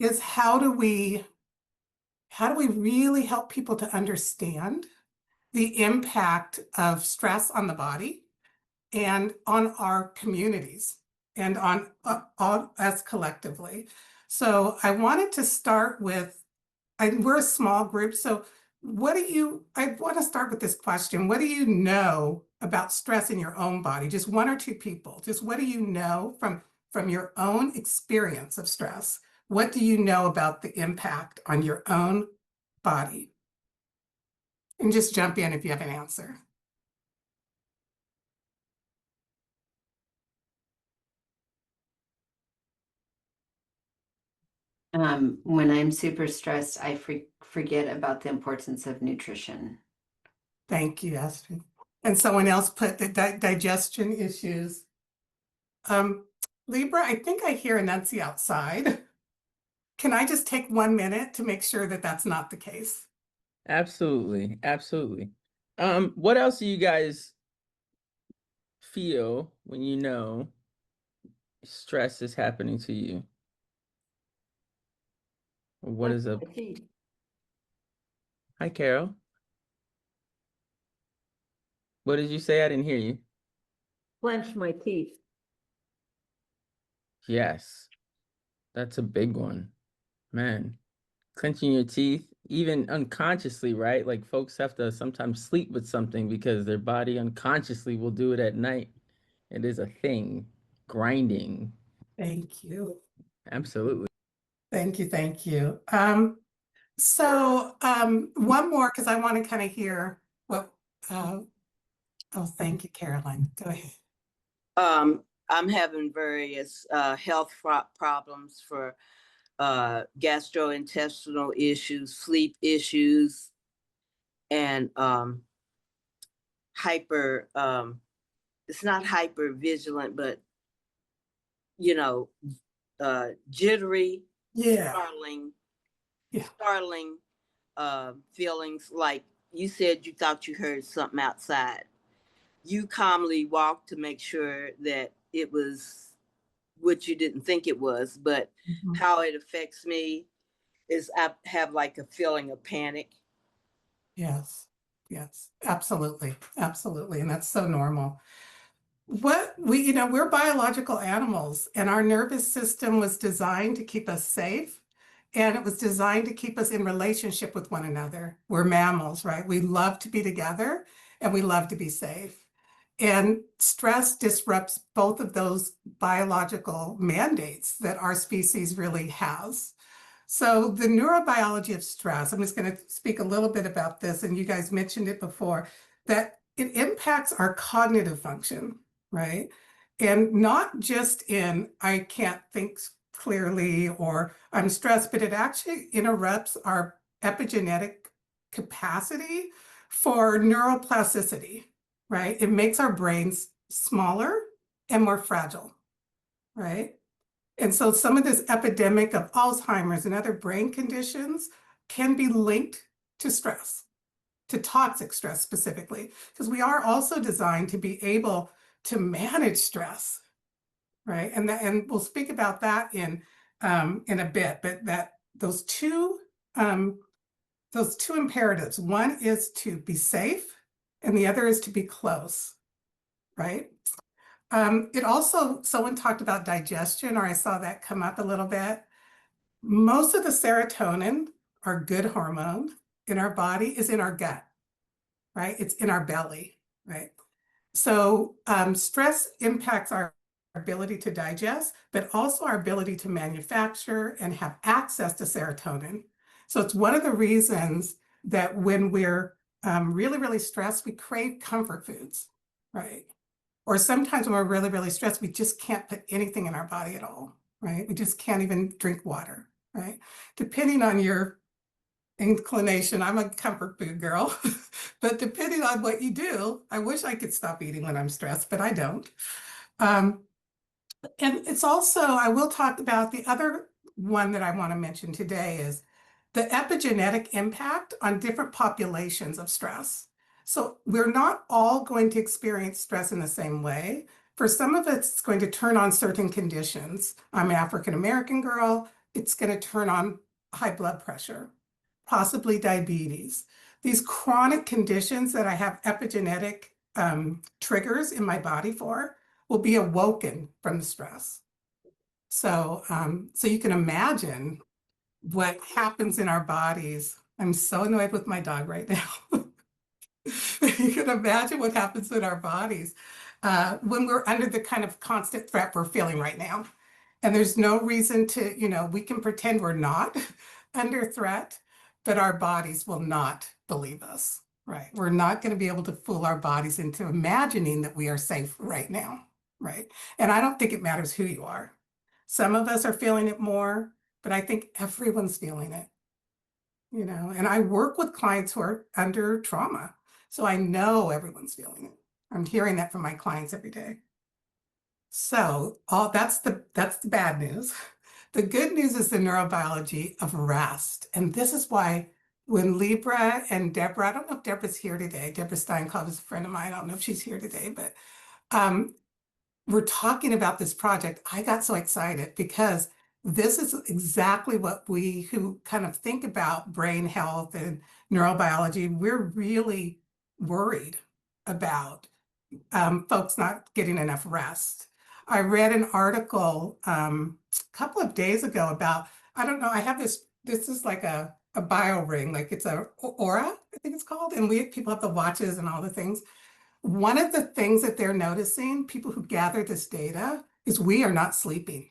is how do we really help people to understand the impact of stress on the body and on our communities and on us collectively. So I wanted to start with, we're a small group, so I want to start with this question. What do you know about stress in your own body? Just one or two people. Just what do you know from your own experience of stress? What do you know about the impact on your own body? And just jump in if you have an answer. When I'm super stressed, I forget about the importance of nutrition. Thank you, Astrid. And someone else put the digestion issues. Libra, I think I hear a Nancy outside. Can I just take 1 minute to make sure that that's not the case? Absolutely, absolutely. What else do you guys feel when you know stress is happening to you? What is up? Hi, Carol. What did you say? I didn't hear you. Clench my teeth. Yes, that's a big one, man. Clenching your teeth, even unconsciously, right? Like folks have to sometimes sleep with something because their body unconsciously will do it at night. It is a thing. Grinding. Thank you. Absolutely. Thank you. Thank you. So one more, because I want to kind of hear what, oh, thank you, Caroline. Go ahead. I'm having various health problems for gastrointestinal issues, sleep issues, and hyper, it's not hyper vigilant, but jittery, Yeah. startling feelings. Like you said, you thought you heard something outside. You calmly walked to make sure that it was what you didn't think it was, but how it affects me is I have like a feeling of panic. Yes. Yes. Absolutely. Absolutely. And that's so normal. We're biological animals, and our nervous system was designed to keep us safe, and it was designed to keep us in relationship with one another. We're mammals, right? We love to be together and we love to be safe. And stress disrupts both of those biological mandates that our species really has. So the neurobiology of stress, I'm just going to speak a little bit about this, and you guys mentioned it before, that it impacts our cognitive function, right? And not just in, I can't think clearly or I'm stressed, but it actually interrupts our epigenetic capacity for neuroplasticity, right? It makes our brains smaller and more fragile, right? And so some of this epidemic of Alzheimer's and other brain conditions can be linked to stress, to toxic stress specifically, because we are also designed to be able to manage stress, right? And we'll speak about that in a bit, but those two imperatives, one is to be safe and the other is to be close, right? It also, someone talked about digestion, or I saw that come up a little bit. Most of the serotonin, our good hormone in our body, is in our gut, right? It's in our belly, right? So stress impacts our ability to digest, but also our ability to manufacture and have access to serotonin. So it's one of the reasons that when we're really, really stressed, we crave comfort foods, right? Or sometimes when we're really, really stressed, we just can't put anything in our body at all, right? We just can't even drink water, right? Depending on your inclination, I'm a comfort food girl, but depending on what you do, I wish I could stop eating when I'm stressed, but I don't. And it's also, I will talk about the other one that I want to mention today is the epigenetic impact on different populations of stress. So we're not all going to experience stress in the same way. For some of us, it's going to turn on certain conditions. I'm an African-American girl. it's going to turn on high blood pressure, possibly diabetes. These chronic conditions that I have epigenetic triggers in my body for will be awoken from the stress. So, so you can imagine what happens in our bodies. I'm so annoyed with my dog right now. You can imagine what happens in our bodies when we're under the kind of constant threat we're feeling right now. And there's no reason to, we can pretend we're not under threat, but our bodies will not believe us, right? We're not going to be able to fool our bodies into imagining that we are safe right now, right? And I don't think it matters who you are. Some of us are feeling it more, but I think everyone's feeling it, and I work with clients who are under trauma. So I know everyone's feeling it. I'm hearing that from my clients every day. So that's the bad news. The good news is the neurobiology of rest. And this is why when Libra and Deborah, I don't know if Deborah's here today. Deborah Steinkopf is a friend of mine. I don't know if she's here today, but we're talking about this project. I got so excited because this is exactly what we who kind of think about brain health and neurobiology, we're really worried about folks not getting enough rest. I read an article a couple of days ago about, I don't know, I have this is like a bio ring, like it's a aura, I think it's called, and people have the watches and all the things. One of the things that they're noticing, people who gather this data, is we are not sleeping.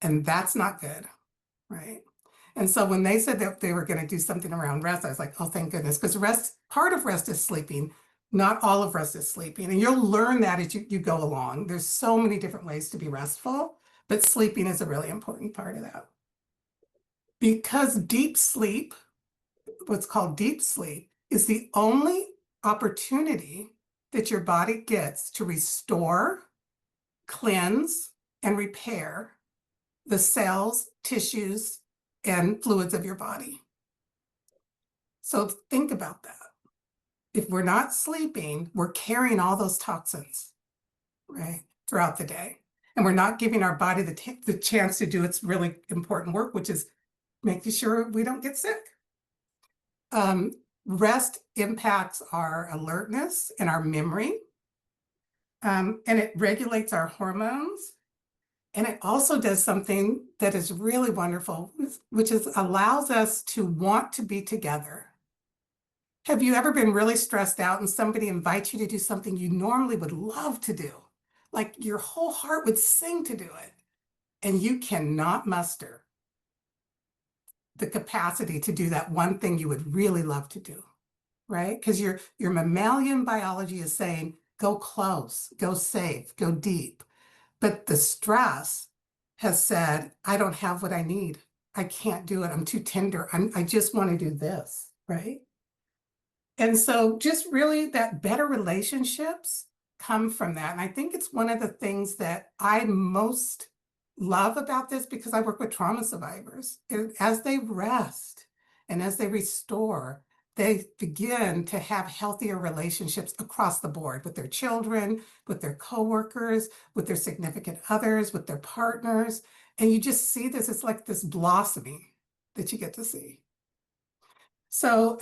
And that's not good, right? And so when they said that they were going to do something around rest, I was like, oh, thank goodness, because part of rest is sleeping. Not all of rest is sleeping. And you'll learn that as you go along. There's so many different ways to be restful, but sleeping is a really important part of that. Because deep sleep, what's called deep sleep, is the only opportunity that your body gets to restore, cleanse, and repair the cells, tissues, and fluids of your body. So think about that. If we're not sleeping, we're carrying all those toxins, right, throughout the day. And we're not giving our body the chance to do its really important work, which is making sure we don't get sick. Rest impacts our alertness and our memory. And it regulates our hormones. And it also does something that is really wonderful, which is allows us to want to be together. Have you ever been really stressed out and somebody invites you to do something you normally would love to do? Like your whole heart would sing to do it. And you cannot muster the capacity to do that one thing you would really love to do, right? Because your mammalian biology is saying, go close, go safe, go deep. But the stress has said, I don't have what I need. I can't do it. I'm too tender. I just want to do this, right? And so just really that better relationships come from that. And I think it's one of the things that I most love about this because I work with trauma survivors. As they rest and as they restore, they begin to have healthier relationships across the board with their children, with their coworkers, with their significant others, with their partners. And you just see this, it's like this blossoming that you get to see. So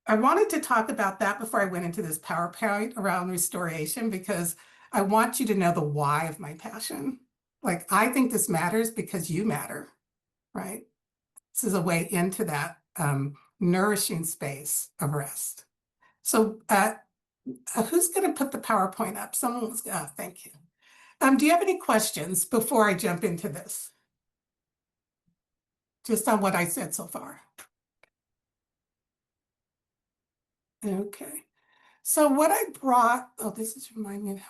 I wanted to talk about that before I went into this PowerPoint around restoration, because I want you to know the why of my passion. Like, I think this matters because you matter, right? This is a way into that nourishing space of rest. So who's going to put the PowerPoint up? Someone was, thank you. Do you have any questions before I jump into this? Just on what I said so far. Okay. So what I brought, this is reminding me of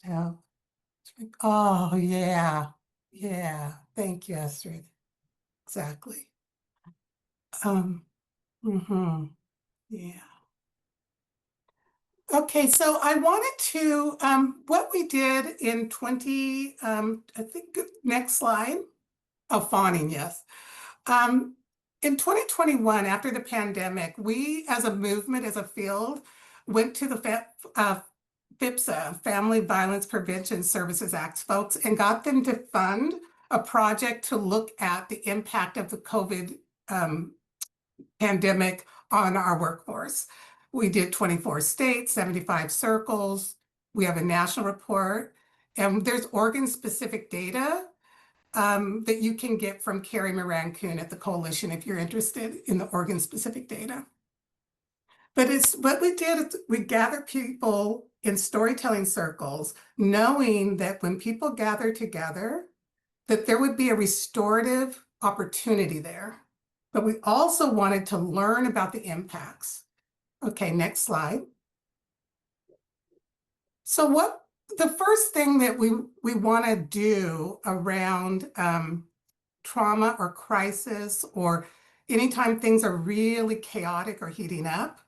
how, oh yeah. Yeah. Thank you, Astrid. Exactly. Yeah. Okay, so I wanted to, what we did in I think, next slide. Oh, fawning, yes. In 2021, after the pandemic, we as a movement, as a field, went to the FIPSA, Family Violence Prevention Services Act folks, and got them to fund a project to look at the impact of the COVID pandemic on our workforce. We did 24 states, 75 circles. We have a national report, and there's organ-specific data that you can get from Carrie Moran-Kuhn at the Coalition if you're interested in the organ-specific data. But it's what we did, we gathered people in storytelling circles, knowing that when people gather together, that there would be a restorative opportunity there. But we also wanted to learn about the impacts. Okay, next slide. So the first thing that we want to do around trauma or crisis, or anytime things are really chaotic or heating up,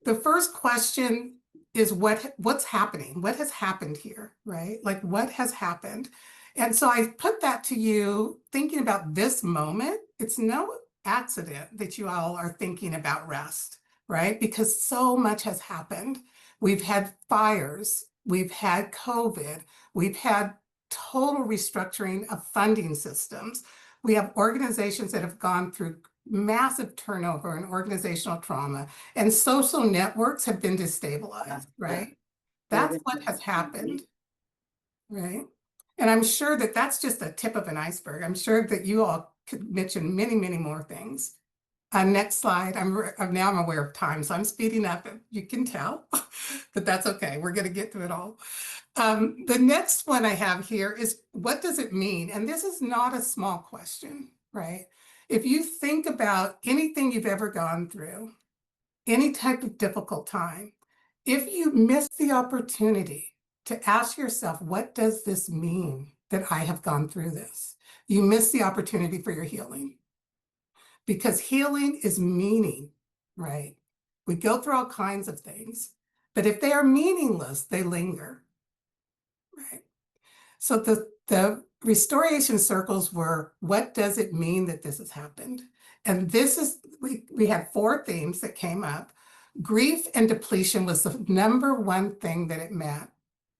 the first question is what's happening? What has happened here, right? Like, what has happened? And so I put that to you thinking about this moment. It's no accident that you all are thinking about rest, right? Because so much has happened. We've had fires, we've had COVID, we've had total restructuring of funding systems. We have organizations that have gone through massive turnover and organizational trauma, and social networks have been destabilized, right? That's what has happened, right? And I'm sure that that's just the tip of an iceberg. I'm sure that you all could mention many, many more things. Next slide. Now I'm aware of time, so I'm speeding up. You can tell, but that's okay. We're going to get through it all. The next one I have here is, what does it mean? And this is not a small question, right? If you think about anything you've ever gone through, any type of difficult time, if you miss the opportunity to ask yourself, what does this mean that I have gone through this? You miss the opportunity for your healing. Because healing is meaning, right? We go through all kinds of things, but if they are meaningless, they linger, right? So the restoration circles were, what does it mean that this has happened? And this is, we had 4 themes that came up. Grief and depletion was the #1 thing that it meant,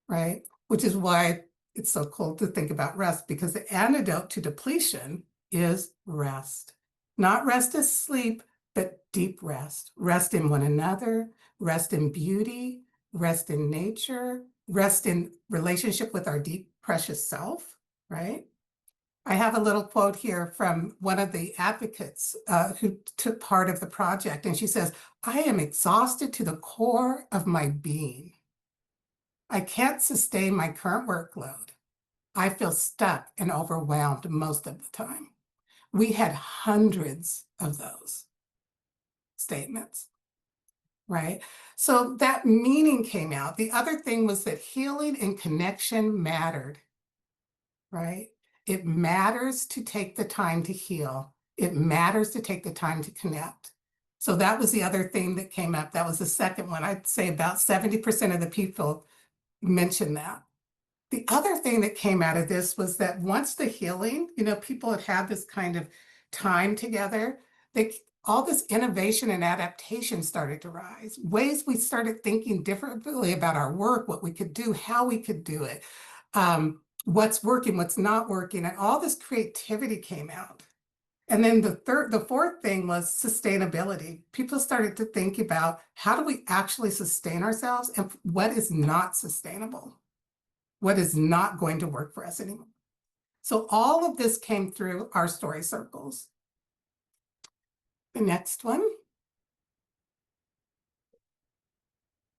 right? Which is why it's so cool to think about rest, because the antidote to depletion is rest. Not rest as sleep, but deep rest. Rest in one another, rest in beauty, rest in nature, rest in relationship with our deep, precious self, right? I have a little quote here from one of the advocates who took part of the project, and she says, "I am exhausted to the core of my being. I can't sustain my current workload. I feel stuck and overwhelmed most of the time." We had hundreds of those statements, right? So that meaning came out. The other thing was that healing and connection mattered, right? It matters to take the time to heal. It matters to take the time to connect. So that was the other thing that came up. That was the second one. I'd say about 70% of the people mentioned that. The other thing that came out of this was that once the healing, people had had this kind of time together, all this innovation and adaptation started to rise. Ways we started thinking differently about our work, what we could do, how we could do it, what's working, what's not working, and all this creativity came out. And then the fourth thing was sustainability. People started to think about, how do we actually sustain ourselves, and what is not sustainable? What is not going to work for us anymore? So all of this came through our story circles. The next one.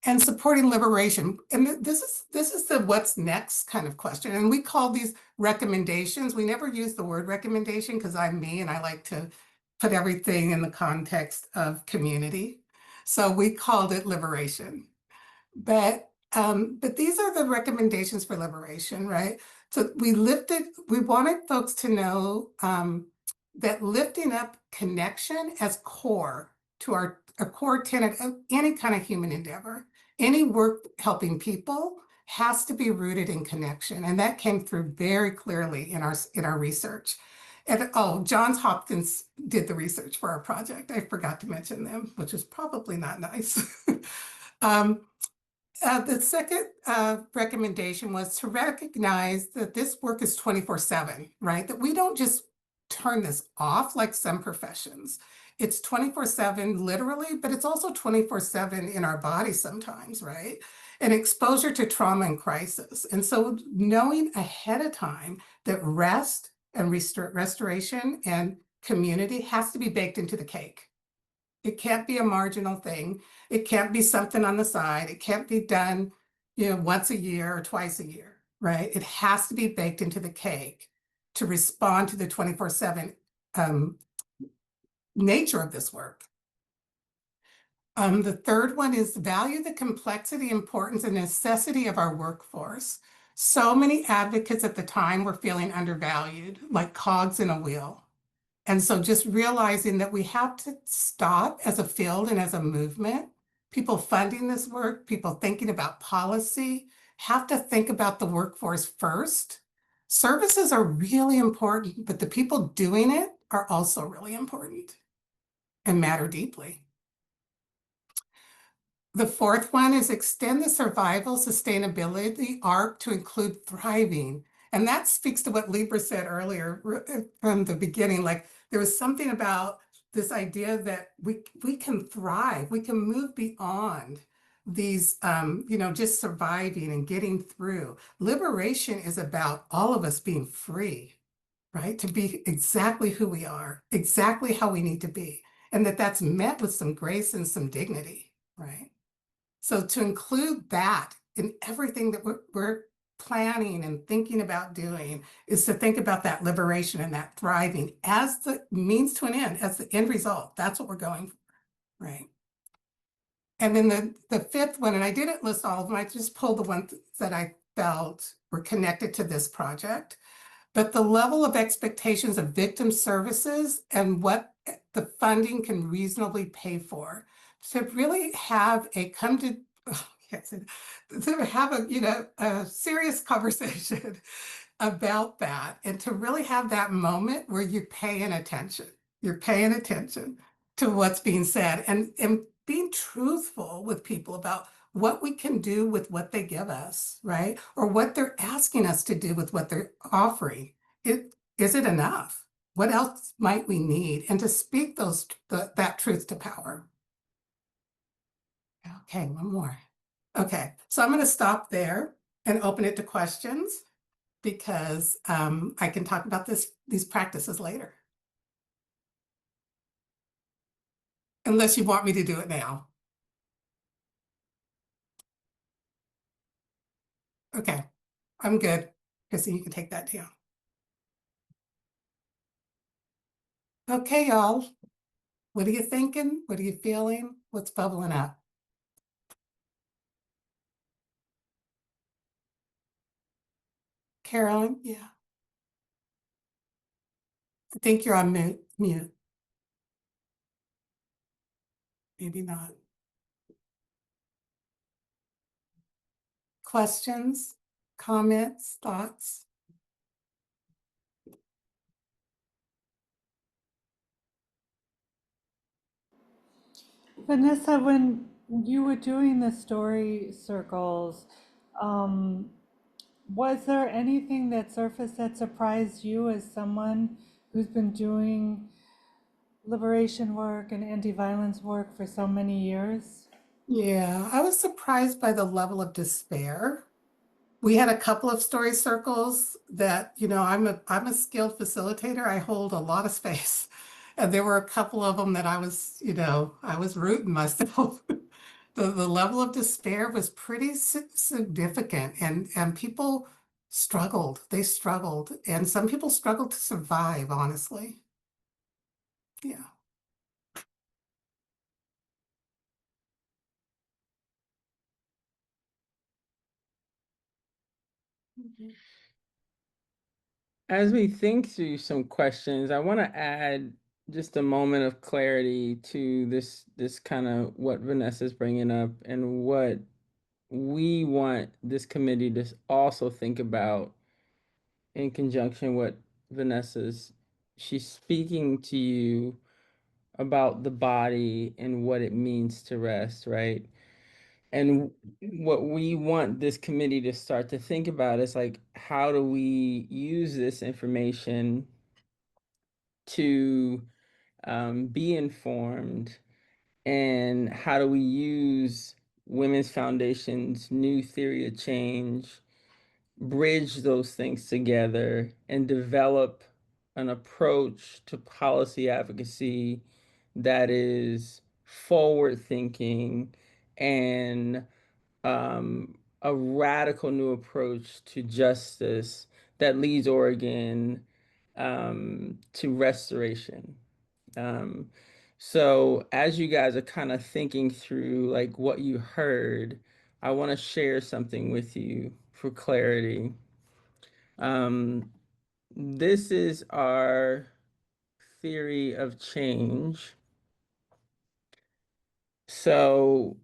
And supporting liberation. And this is the what's next kind of question. And we call these recommendations. We never use the word recommendation because I'm me and I like to put everything in the context of community. So we called it liberation. But these are the recommendations for liberation, right? So we wanted folks to know that lifting up connection as core to a core tenet of any kind of human endeavor, any work helping people has to be rooted in connection. And that came through very clearly in our research. And Johns Hopkins did the research for our project. I forgot to mention them, which is probably not nice. The second recommendation was to recognize that this work is 24/7, right? That we don't just turn this off like some professions. It's 24/7 literally, but it's also 24/7 in our body sometimes, right? And exposure to trauma and crisis. And so knowing ahead of time that rest and restoration and community has to be baked into the cake. It can't be a marginal thing. It can't be something on the side. It can't be done, once a year or twice a year, right? It has to be baked into the cake to respond to the 24/7 nature of this work. The third one is value the complexity, importance, and necessity of our workforce. So many advocates at the time were feeling undervalued, like cogs in a wheel. And so just realizing that we have to stop as a field and as a movement, people funding this work, people thinking about policy, have to think about the workforce first. Services are really important, but the people doing it are also really important and matter deeply. The fourth one is extend the survival sustainability arc to include thriving. And that speaks to what Libra said earlier from the beginning. Like there was something about this idea that we can thrive, we can move beyond these, just surviving and getting through. Liberation is about all of us being free, right? To be exactly who we are, exactly how we need to be. And that's met with some grace and some dignity, right? So to include that in everything that we're planning and thinking about doing is to think about that liberation and that thriving as the means to an end, as the end result. That's what we're going for, right? And then the fifth one, and I didn't list all of them, I just pulled the ones that I felt were connected to this project. But the level of expectations of victim services and what the funding can reasonably pay for to really have a to have a serious conversation about that and to really have that moment where you're paying attention. You're paying attention to what's being said and being truthful with people about what we can do with what they give us, right? Or what they're asking us to do with what they're offering. Is it enough? What else might we need? And to speak that truth to power. Okay, one more. Okay, so I'm going to stop there and open it to questions because I can talk about these practices later. Unless you want me to do it now. Okay, I'm good. Chrissy, you can take that down. Okay, y'all. What are you thinking? What are you feeling? What's bubbling up? Carolyn, yeah. I think you're on mute. Maybe not. Questions, comments, thoughts? Vanessa, when you were doing the story circles, was there anything that surfaced that surprised you as someone who's been doing liberation work and anti-violence work for so many years? Yeah, I was surprised by the level of despair. We had a couple of story circles that, I'm a skilled facilitator. I hold a lot of space. And there were a couple of them that I was rooting myself. The level of despair was pretty significant and people struggled. They struggled. And some people struggled to survive, honestly. Yeah. As we think through some questions, I want to add just a moment of clarity to this kind of what Vanessa's bringing up and what we want this committee to also think about in conjunction with she's speaking to you about the body and what it means to rest, right? And what we want this committee to start to think about is like, how do we use this information to be informed, and how do we use Women's Foundation's new theory of change, bridge those things together, and develop an approach to policy advocacy that is forward thinking and a radical new approach to justice that leads Oregon to restoration. Um, so as you guys are kind of thinking through like what you heard, I want to share something with you for clarity. This is our theory of change. So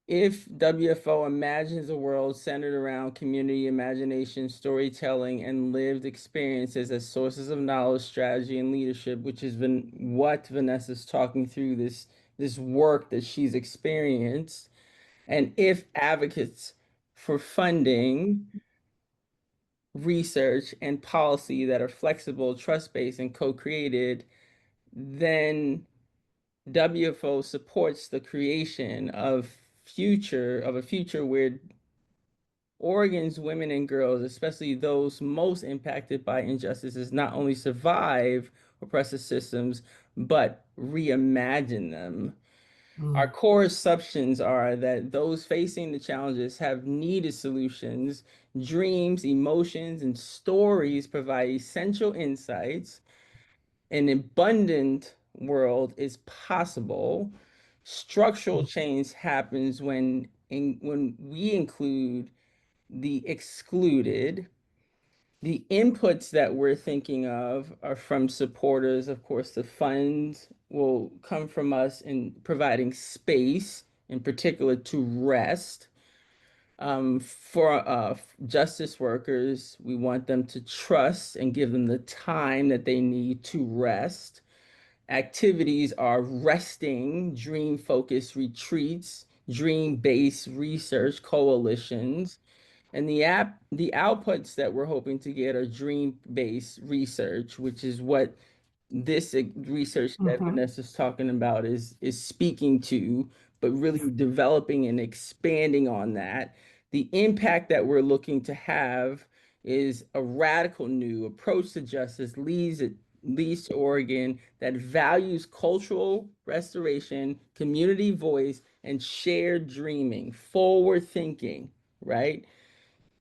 if WFO imagines a world centered around community imagination, storytelling, and lived experiences as sources of knowledge, strategy, and leadership, which is what Vanessa's talking through, this work that she's experienced, and if advocates for funding, research, and policy that are flexible, trust-based, and co-created, then WFO supports the creation of a future where Oregon's women and girls, especially those most impacted by injustices, not only survive oppressive systems, but reimagine them. Our core assumptions are that those facing the challenges have needed solutions. Dreams, emotions, and stories provide essential insights. An abundant world is possible. Structural change happens when we include the excluded. The inputs that we're thinking of are from supporters. Of course, the funds will come from us in providing space, in particular to rest. For justice workers, we want them to trust and give them the time that they need to rest. Activities are resting, dream-focused retreats, dream-based research coalitions, and the outputs that we're hoping to get are dream-based research, which is what this research that Vanessa's talking about is speaking to, but really developing and expanding on that. The impact that we're looking to have is a radical new approach to justice leads to Oregon that values cultural restoration, community voice, and shared dreaming, forward thinking, right?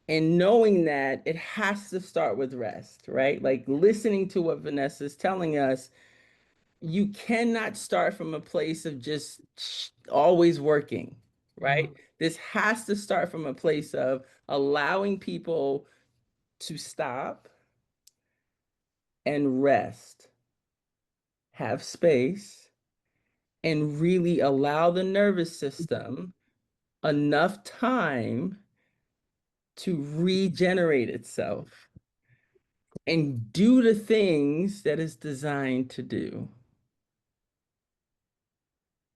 And knowing that it has to start with rest, right? Like listening to what Vanessa's telling us, you cannot start from a place of just always working, right? This has to start from a place of allowing people to stop and rest, have space, and really allow the nervous system enough time to regenerate itself and do the things that it's designed to do.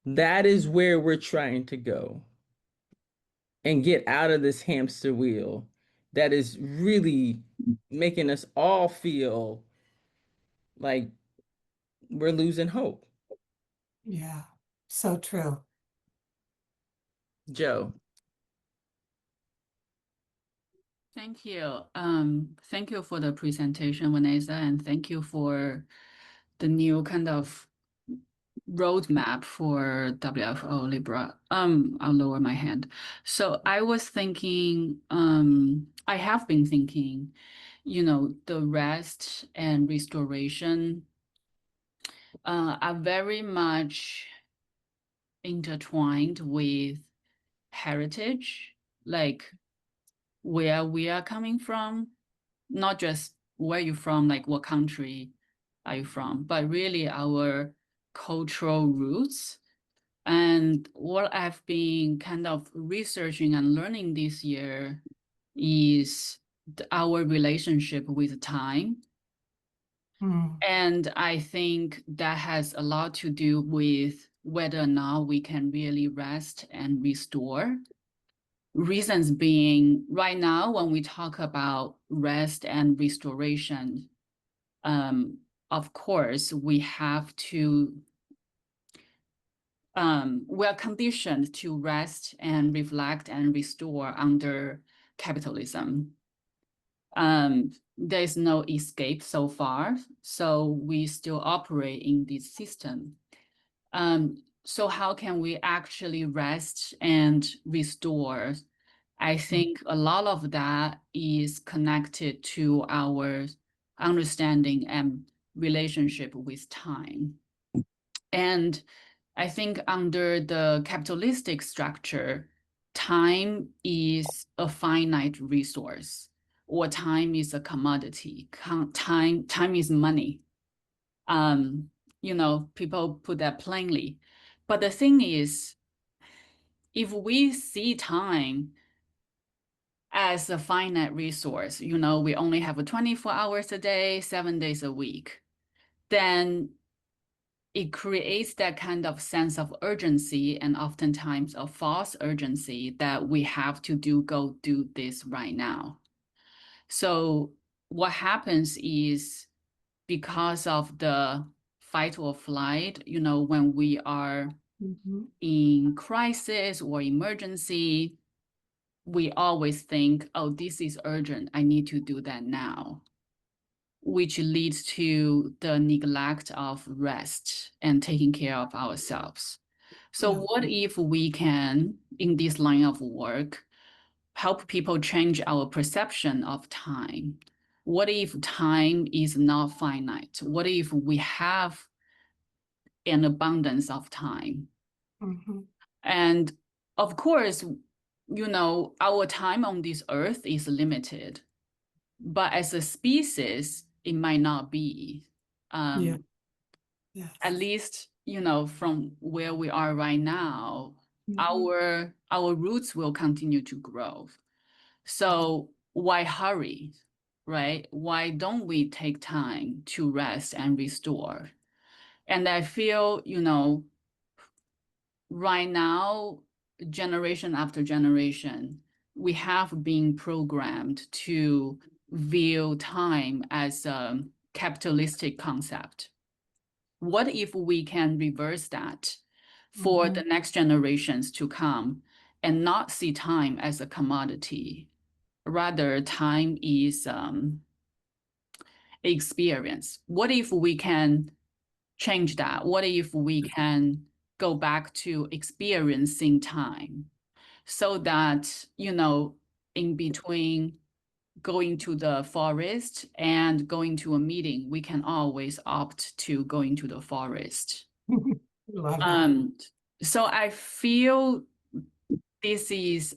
That is where we're trying to go and get out of this hamster wheel that is really making us all feel like we're losing hope. Yeah, so true. Joe. Thank you. Thank you for the presentation, Vanessa, and thank you for the new kind of roadmap for WFO Libra. I'll lower my hand. So I was thinking, I have been thinking, the rest and restoration are very much intertwined with heritage, like where we are coming from, not just where you're from, like what country are you from, but really our cultural roots. And what I've been kind of researching and learning this year is our relationship with time. And I think that has a lot to do with whether or not we can really rest and restore Reasons being, right now, when we talk about rest and restoration, of course, we have to, we are conditioned to rest and reflect and restore under capitalism. There is no escape so far, so we still operate in this system. So how can we actually rest and restore? I think a lot of that is connected to our understanding and relationship with time. And I think under the capitalistic structure, time is a finite resource, or time is a commodity. Time is money. You know, people put that plainly. But the thing is, if we see time as a finite resource, you know, we only have 24 hours a day, 7 days a week, then it creates that kind of sense of urgency, and oftentimes a false urgency that we have to go do this right now. So what happens is, because of the fight or flight, you know, when we are in crisis or emergency, we always think, oh, this is urgent, I need to do that now, which leads to the neglect of rest and taking care of ourselves. So what if we can, in this line of work, help people change our perception of time? What if time is not finite? What if we have an abundance of time? And of course, you know, our time on this earth is limited, but as a species, it might not be. At least, you know, from where we are right now, our roots will continue to grow. So why hurry, right? Why don't we take time to rest and restore? And I feel, you know, right now, generation after generation, we have been programmed to view time as a capitalistic concept. What if we can reverse that for the next generations to come and not see time as a commodity? Rather, time is experience. What if we can change that? What if we can go back to experiencing time, so that, you know, in between going to the forest and going to a meeting, we can always opt to going to the forest. So I feel this is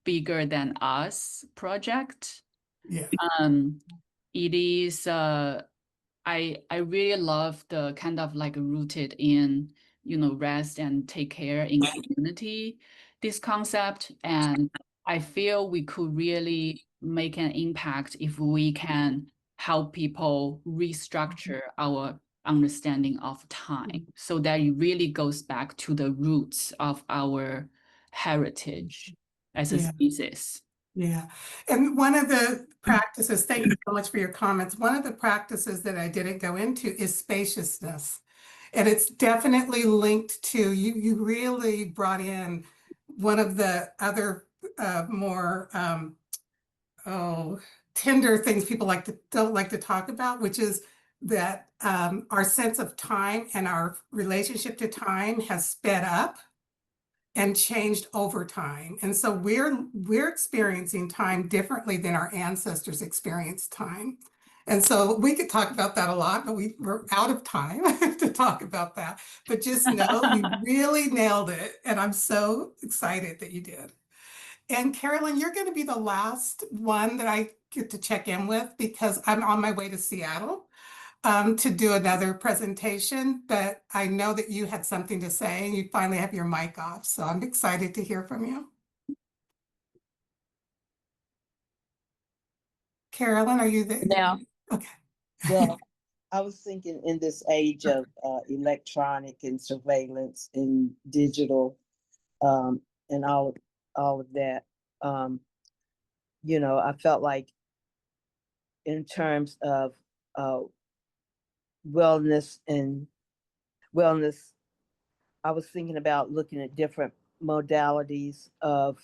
bigger than us project. It is I really love the kind of like rooted in, you know, rest and take care in community, this concept. And I feel we could really make an impact if we can help people restructure our understanding of time, so that it really goes back to the roots of our heritage as a species. And one of the practices, thank you so much for your comments. One of the practices that I didn't go into is spaciousness. And it's definitely linked to, you really brought in one of the other more tender things people don't like to talk about, which is that our sense of time and our relationship to time has sped up and changed over time. And so we're experiencing time differently than our ancestors experienced time. And so we could talk about that a lot, but we're out of time to talk about that. But just know you really nailed it. And I'm so excited that you did. And Carolyn, you're going to be the last one that I get to check in with, because I'm on my way to Seattle to do another presentation, but I know that you had something to say and you finally have your mic off. So I'm excited to hear from you. Carolyn, are you there? Now, okay. well, I was thinking in this age of electronic and surveillance and digital and all all of that. Um, I felt like in terms of uh, wellness and wellness, I was thinking about looking at different modalities of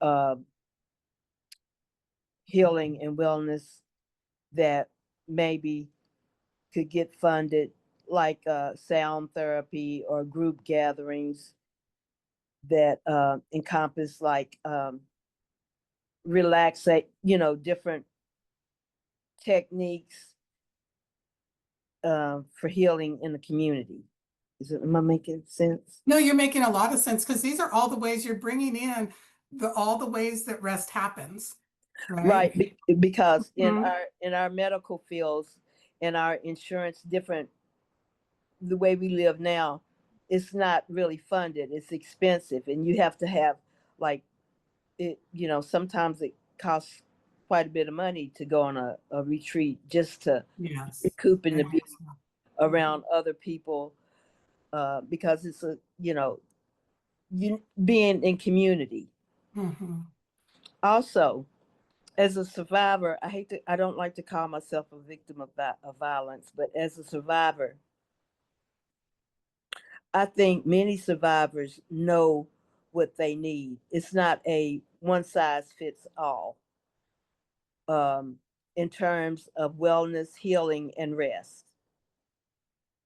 uh, healing and wellness that maybe could get funded, like sound therapy or group gatherings that encompass like different techniques for healing in the community. Am I making sense? No, you're making a lot of sense because these are all the ways you're bringing in all the ways that rest happens, right? Right, because Mhm. in our medical fields, in our insurance, the way we live now, it's not really funded. It's expensive, and you have to have like it. Sometimes it costs quite a bit of money to go on a retreat just to Yes. recoup and to Very be much so. around other people, because it's you being in community. Mhm. Also, as a survivor, I don't like to call myself a victim of violence, but as a survivor, I think many survivors know what they need. It's not a one size fits all, um, in terms of wellness, healing, and rest.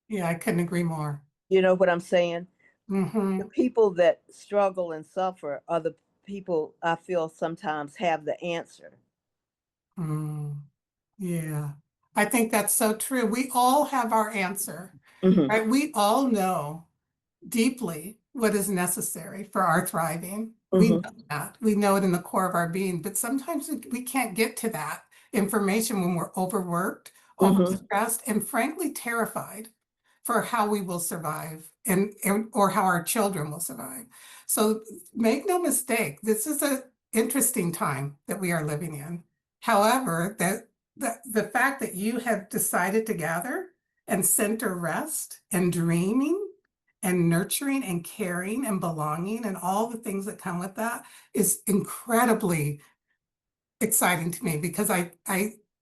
Yeah, I couldn't agree more. You know what I'm saying? Hmm. The people that struggle and suffer are the people I feel sometimes have the answer. Yeah, I think that's so true. We all have our answer, Hmm. right? We all know deeply what is necessary for our thriving. We Hmm. know that. We know it in the core of our being, but sometimes we can't get to that information when we're overworked, Hmm. overstressed, and frankly terrified for how we will survive and or how our children will survive. So make no mistake, this is an interesting time that we are living in. However, the fact that you have decided to gather and center rest and dreaming and nurturing and caring and belonging and all the things that come with that is incredibly exciting to me because I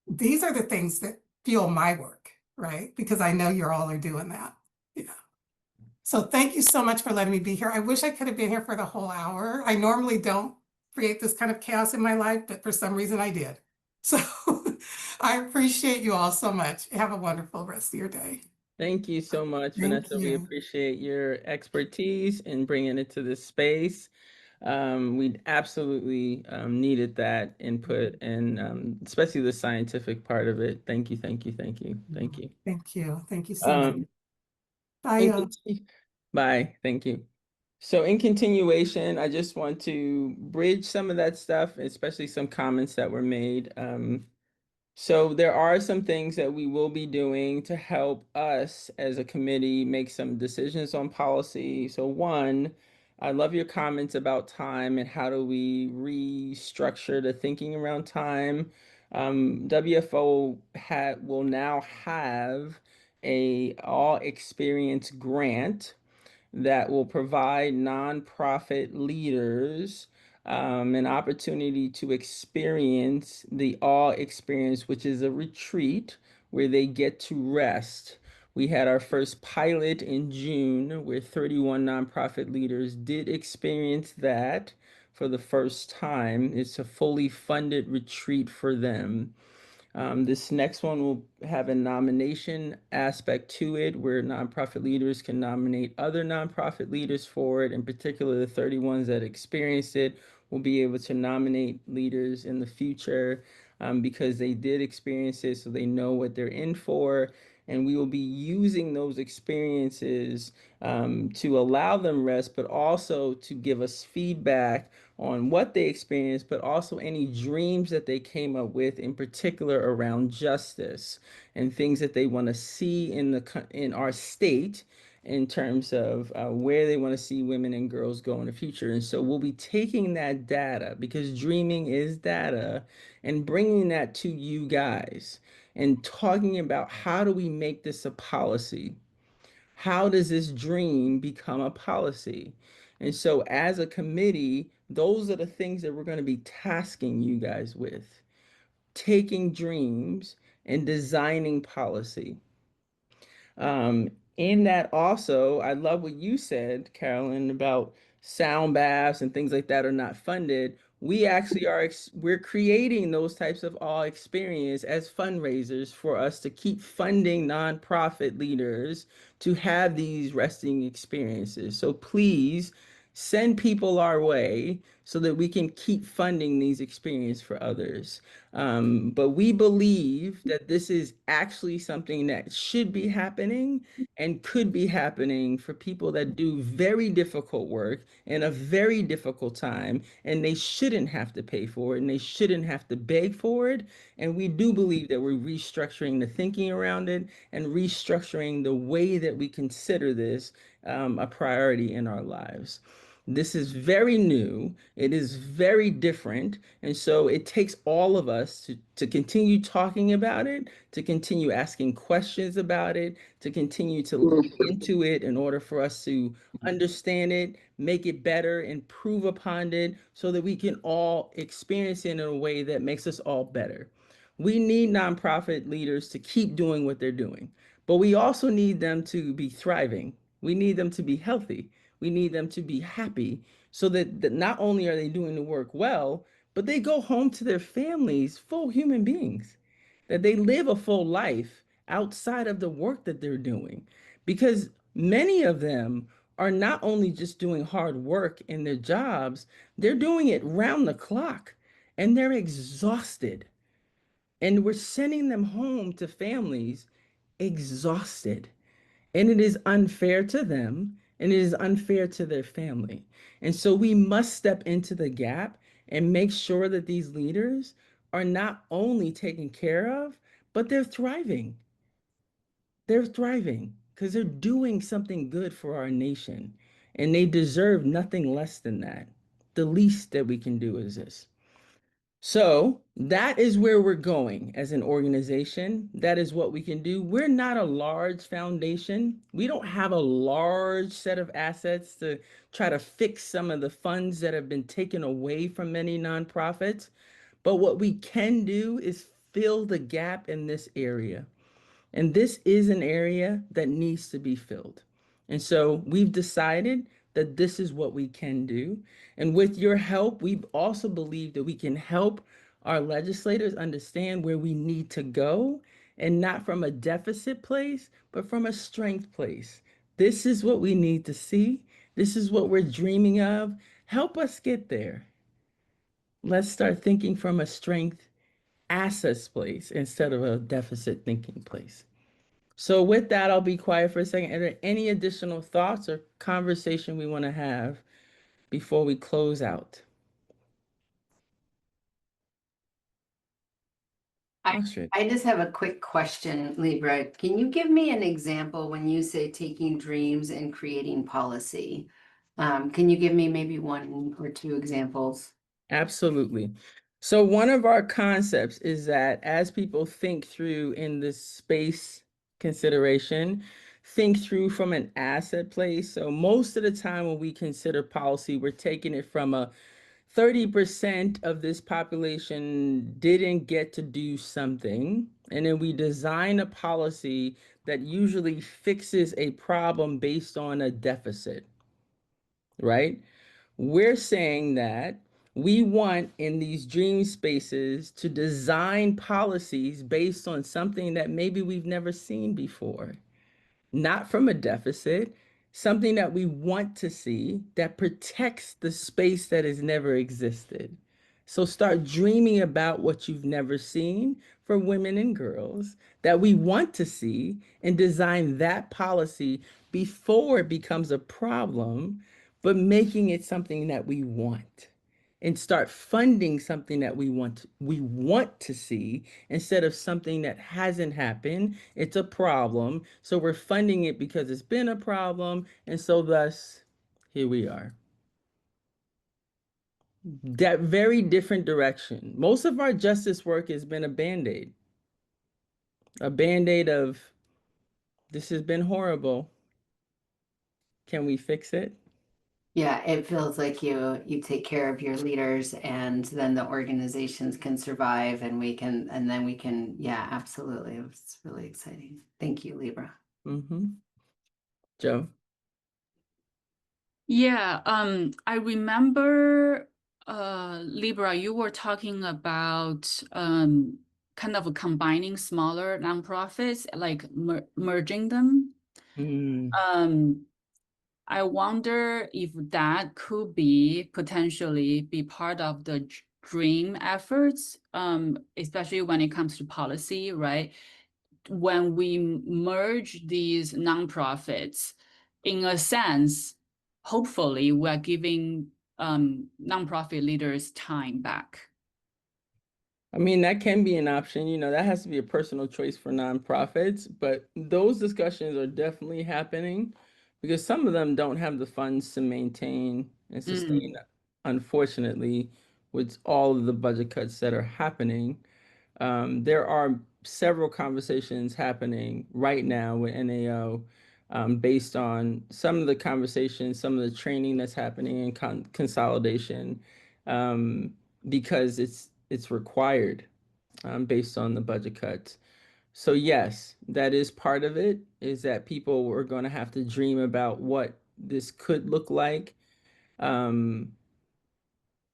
these are the things that fuel my work, right? Because I know you're all are doing that. Yeah. So thank you so much for letting me be here. I wish I could have been here for the whole hour. I normally don't create this kind of chaos in my life, but for some reason I did. So I appreciate you all so much. Have a wonderful rest of your day. Thank you so much, Thank Vanessa. We you. appreciate your expertise in bringing it to this space. We absolutely needed that input and especially the scientific part of it. Thank you, thank you, thank you, thank you. Thank you. Thank you so much. Um, Bye, in y'all. conti- Bye, thank you. So in continuation, I just want to bridge some of that stuff, especially some comments that were made. So there are some things that we will be doing to help us as a committee make some decisions on policy. So one, I love your comments about time and how do we restructure the thinking around time. WFO will now have a all experience grant that will provide nonprofit leaders an opportunity to experience the awe experience, which is a retreat where they get to rest. We had our first pilot in June where 31 nonprofit leaders did experience that for the first time. It's a fully funded retreat for them. This next one will have a nomination aspect to it where nonprofit leaders can nominate other nonprofit leaders for it. In particular, the 30 ones that experienced it will be able to nominate leaders in the future because they did experience it, so they know what they're in for. And we will be using those experiences to allow them rest, but also to give us feedback on what they experienced, but also any dreams that they came up with, in particular around justice and things that they want to see in our state in terms of where they want to see women and girls go in the future. And so we'll be taking that data because dreaming is data and bringing that to you guys and talking about how do we make this a policy? How does this dream become a policy? And so as a committee, those are the things that we're going to be tasking you guys with. Taking dreams and designing policy. In that also, I love what you said, Carolyn, about sound baths and things like that are not funded. We actually are, we're creating those types of all experience as fundraisers for us to keep funding nonprofit leaders to have these resting experiences. So please send people our way so that we can keep funding these experiences for others. But we believe that this is actually something that should be happening and could be happening for people that do very difficult work in a very difficult time, and they shouldn't have to pay for it and they shouldn't have to beg for it. And we do believe that we're restructuring the thinking around it and restructuring the way that we consider this a priority in our lives. This is very new. It is very different. And so it takes all of us to continue talking about it, to continue asking questions about it, to continue to look into it in order for us to understand it, make it better, improve upon it so that we can all experience it in a way that makes us all better. We need nonprofit leaders to keep doing what they're doing, but we also need them to be thriving. We need them to be healthy. We need them to be happy so that not only are they doing the work well, but they go home to their families full human beings, that they live a full life outside of the work that they're doing. Because many of them are not only just doing hard work in their jobs, they're doing it round the clock and they're exhausted. And we're sending them home to families exhausted. And it is unfair to them and it is unfair to their family. And so we must step into the gap and make sure that these leaders are not only taken care of, but they're thriving. They're thriving because they're doing something good for our nation. And they deserve nothing less than that. The least that we can do is this. So that is where we're going as an organization. That is what we can do. We're not a large foundation. We don't have a large set of assets to try to fix some of the funds that have been taken away from many nonprofits. But what we can do is fill the gap in this area. And this is an area that needs to be filled. And so we've decided that this is what we can do. And with your help, we also believe that we can help our legislators understand where we need to go, and not from a deficit place, but from a strength place. This is what we need to see. This is what we're dreaming of. Help us get there. Let's start thinking from a strength assets place instead of a deficit thinking place. So with that, I'll be quiet for a second. Are there any additional thoughts or conversation we want to have before we close out? Astrid. I just have a quick question, Libra. Can you give me an example when you say taking dreams and creating policy? Can you give me maybe one or two examples? Absolutely. So one of our concepts is that as people think through in this space consideration, think through from an asset place. So most of the time when we consider policy, we're taking it from a 30% of this population didn't get to do something. And then we design a policy that usually fixes a problem based on a deficit, right? We're saying that we want in these dream spaces to design policies based on something that maybe we've never seen before, not from a deficit, something that we want to see that protects the space that has never existed. So start dreaming about what you've never seen for women and girls that we want to see, and design that policy before it becomes a problem, but making it something that we want. And start funding something that we want to see instead of something that hasn't happened. It's a problem, so we're funding it because it's been a problem, and so thus here we are. That very different direction. Most of our justice work has been a band-aid of this has been horrible. Can we fix it? Yeah, it feels like you take care of your leaders and then the organizations can survive and then we can, yeah, absolutely. It's really exciting. Thank you, Libra. Mm-hmm. Joe? Yeah, I remember, Libra, you were talking about kind of combining smaller nonprofits, like merging them. Mm. I wonder if that could be potentially be part of the dream efforts, especially when it comes to policy, right? When we merge these nonprofits, in a sense, hopefully we're giving nonprofit leaders time back. I mean, that can be an option. You know, that has to be a personal choice for nonprofits, but those discussions are definitely happening because some of them don't have the funds to maintain and sustain, unfortunately, with all of the budget cuts that are happening. There are several conversations happening right now with NAO, based on some of the conversations, some of the training that's happening in consolidation, um, because it's required, based on the budget cuts. So yes, that is part of it, is that people were going to have to dream about what this could look like. Um,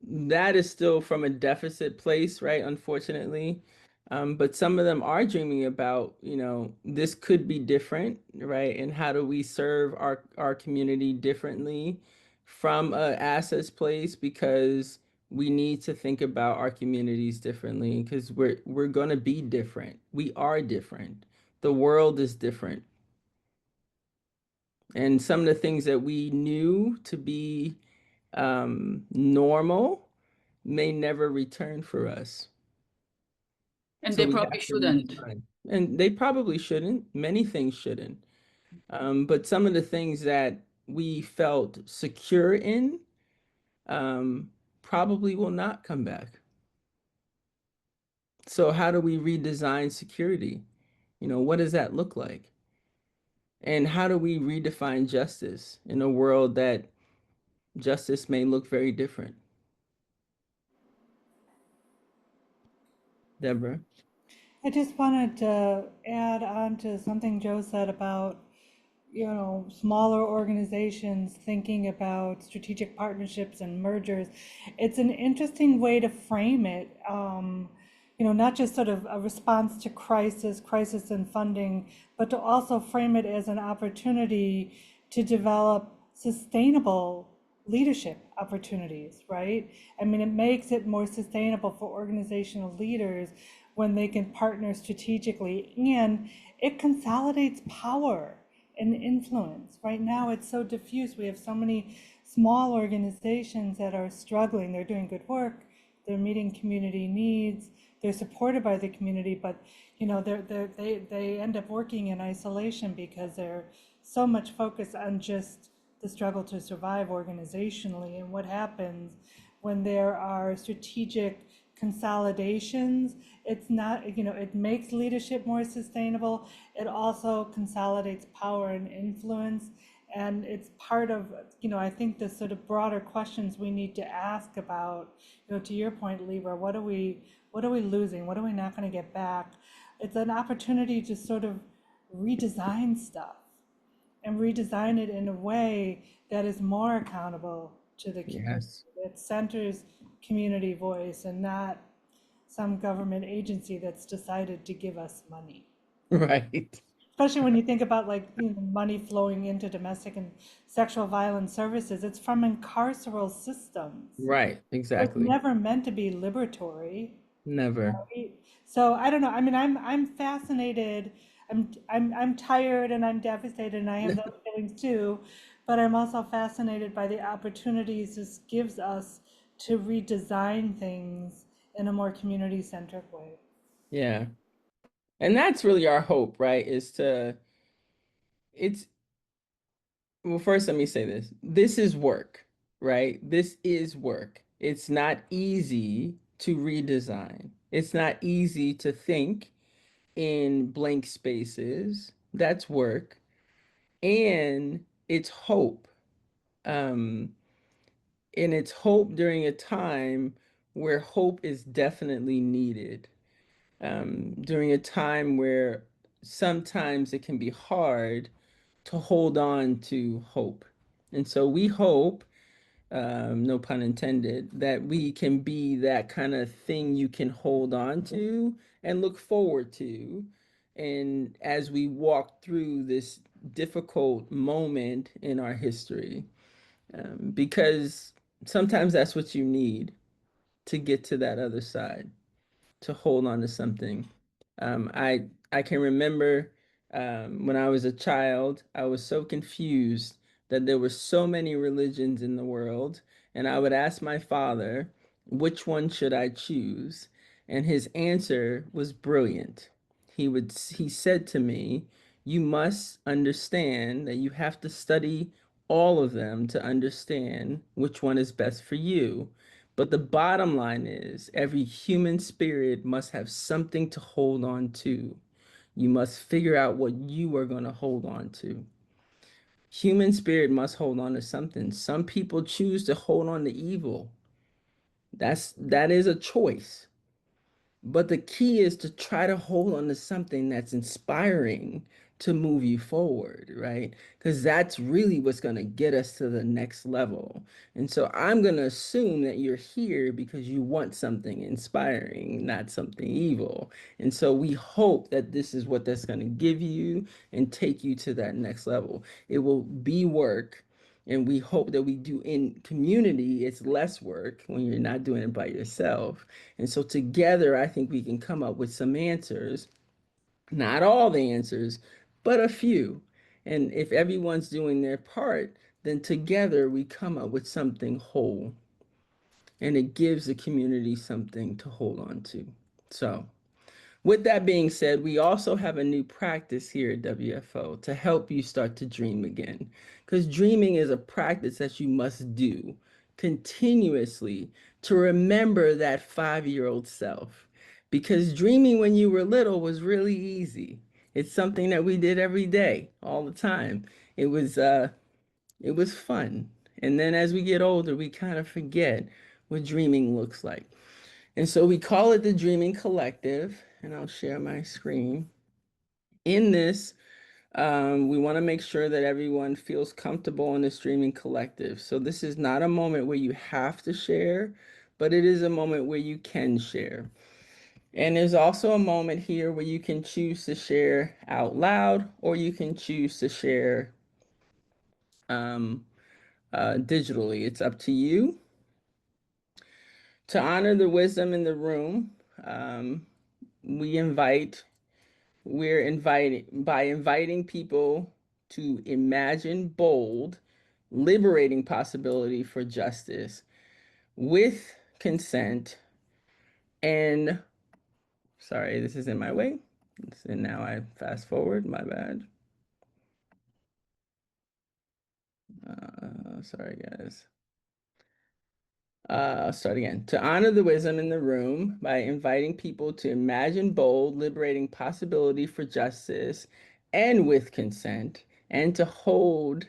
that is still from a deficit place, right? Unfortunately. But some of them are dreaming about, you know, this could be different, right? And how do we serve our community differently from a assets place? Because we need to think about our communities differently because we're gonna be different. We are different. The world is different. And some of the things that we knew to be normal may never return for us. And So they we probably have to shouldn't. redesign. And they probably shouldn't. Many things shouldn't. But some of the things that we felt secure in, um, probably will not come back. So how do we redesign security? You know, what does that look like? And how do we redefine justice in a world that justice may look very different? Deborah? I just wanted to add on to something Joe said about, smaller organizations thinking about strategic partnerships and mergers. It's an interesting way to frame it. Not just sort of a response to crisis and funding, but to also frame it as an opportunity to develop sustainable leadership opportunities, right? I mean, it makes it more sustainable for organizational leaders when they can partner strategically, and it consolidates power and influence. Right now, it's so diffuse. We have so many small organizations that are struggling. They're doing good work, they're meeting community needs, they're supported by the community, but they end up working in isolation because they're so much focused on just the struggle to survive organizationally. And what happens when there are strategic consolidations? It's not, it makes leadership more sustainable. It also consolidates power and influence. And it's part of, I think the sort of broader questions we need to ask about, to your point, Libra, what are we losing? What are we not going to get back? It's an opportunity to sort of redesign stuff and redesign it in a way that is more accountable to the community, Yes. that centers community voice and not some government agency that's decided to give us money. Right. Especially when you think about money flowing into domestic and sexual violence services, it's from incarceral systems. Right. It's Exactly. never meant to be liberatory. Never. Right? So I don't know. I mean, I'm fascinated. I'm tired and I'm devastated and I have those feelings too, but I'm also fascinated by the opportunities this gives us to redesign things in a more community-centric way. Yeah. And that's really our hope, right? It's, well, first, let me say this. This is work, right? This is work. It's not easy to redesign. It's not easy to think in blank spaces. That's work. And it's hope. Um, And it's hope during a time where hope is definitely needed. During a time where sometimes it can be hard to hold on to hope. And so we hope, no pun intended, that we can be that kind of thing you can hold on to and look forward to. And as we walk through this difficult moment in our history, because sometimes that's what you need to get to that other side, to hold on to something. I can remember when I was a child, I was so confused that there were so many religions in the world, and I would ask my father, which one should I choose? And his answer was brilliant. He said to me, you must understand that you have to study all of them to understand which one is best for you. But the bottom line is every human spirit must have something to hold on to. You must figure out what you are going to hold on to. Human spirit must hold on to something. Some people choose to hold on to evil. That is a choice. But the key is to try to hold on to something that's inspiring to move you forward, right? Because that's really what's going to get us to the next level. And so I'm going to assume that you're here because you want something inspiring, not something evil. And so we hope that this is what that's going to give you and take you to that next level. It will be work. And we hope that we do in community, it's less work when you're not doing it by yourself. And so together, I think we can come up with some answers, not all the answers, but a few. And if everyone's doing their part, then together we come up with something whole. And it gives the community something to hold on to. So with that being said, we also have a new practice here at WFO to help you start to dream again. Because dreaming is a practice that you must do continuously to remember that 5-year-old self. Because dreaming when you were little was really easy. It's something that we did every day, all the time. It was fun. And then as we get older, we kind of forget what dreaming looks like. And so we call it the Dreaming Collective, and I'll share my screen. In this, we want to make sure that everyone feels comfortable in this Dreaming Collective. So this is not a moment where you have to share, but it is a moment where you can share. And there's also a moment here where you can choose to share out loud, or you can choose to share digitally. It's up to you. To honor the wisdom in the room, we're inviting people to imagine bold, liberating possibility for justice with consent. And sorry, this is in my way. And now I fast forward, my bad. Sorry, guys. Start again. To honor the wisdom in the room by inviting people to imagine bold, liberating possibility for justice and with consent, and to hold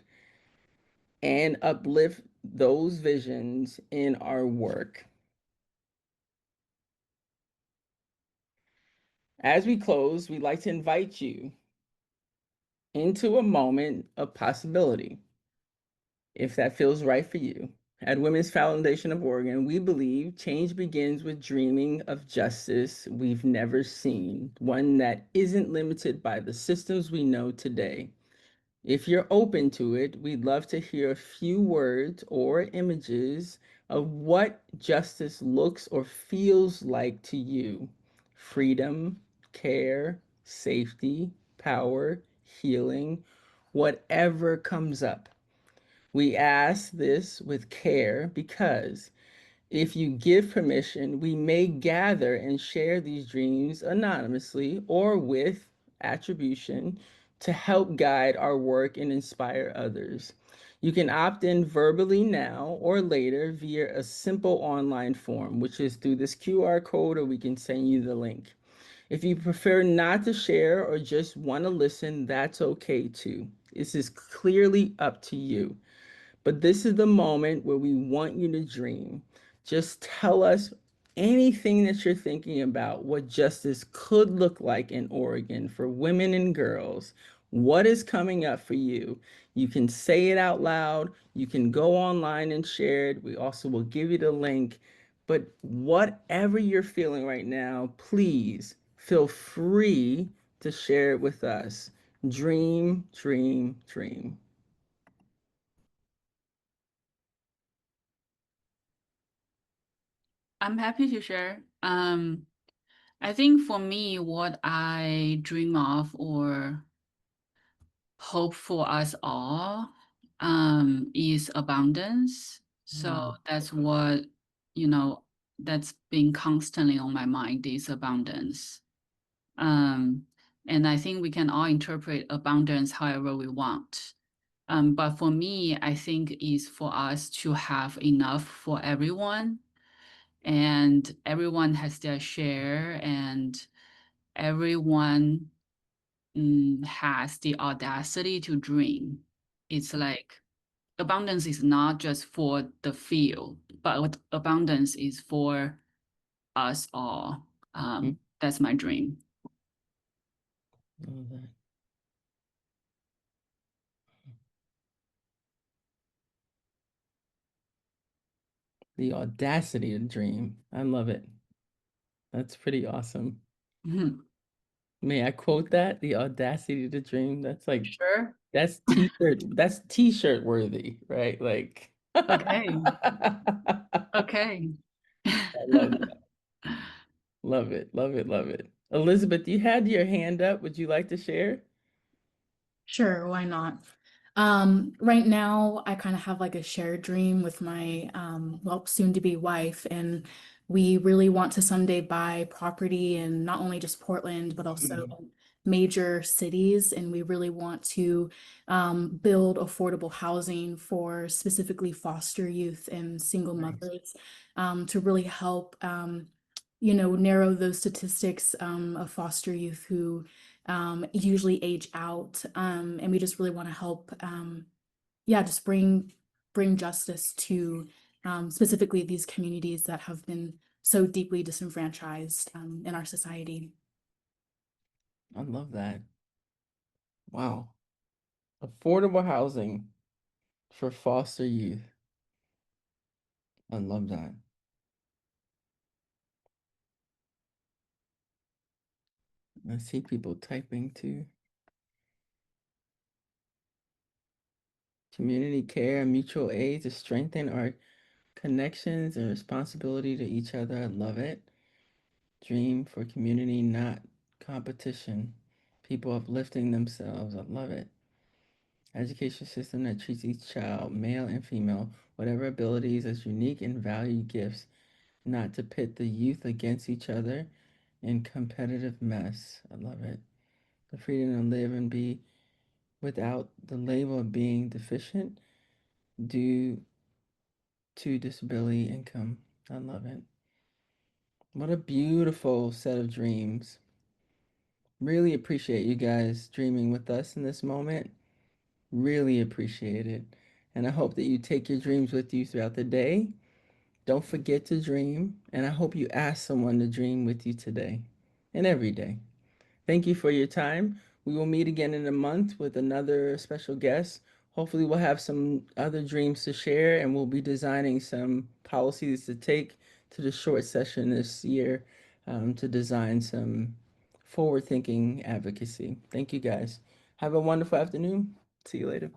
and uplift those visions in our work. As we close, we'd like to invite you into a moment of possibility, if that feels right for you. At Women's Foundation of Oregon, we believe change begins with dreaming of justice we've never seen, one that isn't limited by the systems we know today. If you're open to it, we'd love to hear a few words or images of what justice looks or feels like to you. Freedom, care, safety, power, healing, whatever comes up. We ask this with care because if you give permission, we may gather and share these dreams anonymously or with attribution to help guide our work and inspire others. You can opt in verbally now or later via a simple online form, which is through this QR code, or we can send you the link. If you prefer not to share or just want to listen, that's okay too. This is clearly up to you. But this is the moment where we want you to dream. Just tell us anything that you're thinking about what justice could look like in Oregon for women and girls. What is coming up for you? You can say it out loud. You can go online and share it. We also will give you the link. But whatever you're feeling right now, please feel free to share it with us. Dream, dream, dream. I'm happy to share. I think for me, what I dream of or hope for us all, is abundance. So that's what, that's been constantly on my mind, is abundance. And I think we can all interpret abundance however we want. But for me, I think is for us to have enough for everyone, and everyone has their share, and everyone has the audacity to dream. It's like abundance is not just for the field, but abundance is for us all. That's my dream. Love that. The audacity to dream. I love it. That's pretty awesome. Mhm. May I quote that? The audacity to dream. That's like, Sure. that's t-shirt worthy, right? Like, Okay. Okay. I love that. Love it. Love it. Love it. Elizabeth, you had your hand up. Would you like to share? Sure, why not? Right now, I kind of have like a shared dream with my well, soon to be wife, and we really want to someday buy property in not only just Portland, but also in major cities. And we really want to build affordable housing for specifically foster youth and single Nice. mothers, to really help, narrow those statistics of foster youth who usually age out. And we just really want to help, just bring justice to specifically these communities that have been so deeply disenfranchised in our society. I love that. Wow. Affordable housing for foster youth. I love that. I see people typing too. Community care and mutual aid to strengthen our connections and responsibility to each other. I love it. Dream for community, not competition. People uplifting themselves. I love it. Education system that treats each child, male and female, whatever abilities as unique and valued gifts, not to pit the youth against each other in competitive mess. I love it. The freedom to live and be without the label of being deficient due to disability income. I love it. What a beautiful set of dreams. Really appreciate you guys dreaming with us in this moment. Really appreciate it. And I hope that you take your dreams with you throughout the day. Don't forget to dream. And I hope you ask someone to dream with you today and every day. Thank you for your time. We will meet again in a month with another special guest. Hopefully, we'll have some other dreams to share, and we'll be designing some policies to take to the short session this year, to design some forward thinking advocacy. Thank you guys. Have a wonderful afternoon. See you later.